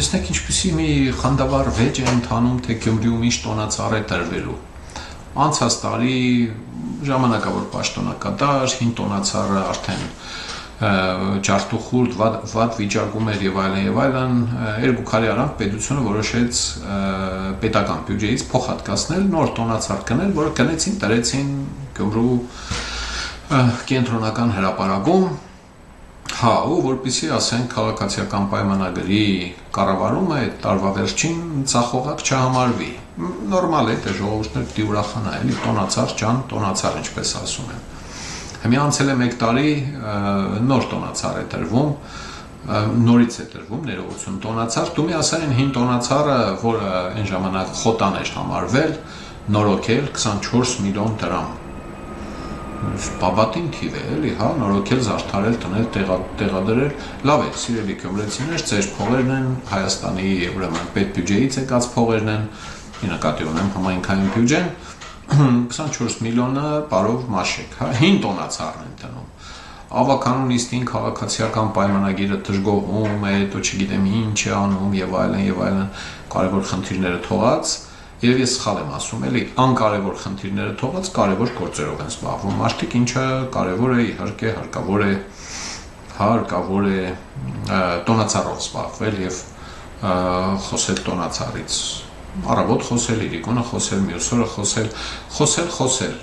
տեսնեք ինչպեսի մի խանդավառ վեճ է ընթանում, թե Գյումրիում ինչ տոնածառ է տրվելու։ Անցած տարի ժամանակավոր պաշտոնակատար, հին տոնածառը արդեն ջարդուխուրդ վատ վիճակում էր եւ այլն, երկու քանի առանց պետությունը որոշեց պետական բյուջեից փոխհատկացնել, նոր տոնածառ գնել, որը գնեցին տրեցին Գյումրու կենտրոնական հրապարակում, ու որպեսզի ասենք քաղաքացիական պայմանագրի կառավարումը այդ տարվա վերջին ծախողակ չհամարվի։ Նորմալ է, դե ժողովուրդն պիտի ուրախանա, էլի տոնածառ ջան, տոնածառ ինչպես ասում են։ Հիմա անցել է 1 տարի, նոր տոնածառ է տրվում, նորից է տրվում ներողություն տոնածառ։ Դու մի ասային հին տոնածառը, որը այն ժամանակ խոտան էր համարվել, նորոգել 24 միլիոն դրամ։ Բաբատին թիվ է, էլի, հա, նորոգել, զարդարել, տնել, տեղադրել, լավ է, սիրելի գյումրեցիներ, ձեր փողերն են Հայաստանի ուրեմն պետբյուջեից եկած փողերն են, նկատի ունեմ համայնքային բյուջեն, 24 միլիոնը բարով մաշեք, հա, հին տոնածառն են տնում։ Ավականուն իստին քաղաքացիական պայմանագիրը դժգոհում է, հետո չգիտեմ ինչ է անում եւ այլն, կարևոր խնդիրները թողած, եւ ես սխալ եմ ասում, էլի, անկարևոր խնդիրները թողած կարևոր գործերով են զբաղվում։ Մարդիկ ինչը կարևոր է, իհարկե հարկավոր է տոնածառով զբաղվել եւ խոսել տոնածառից, առավոտ խոսել, իրիկունը խոսել, մյուս օրը խոսել։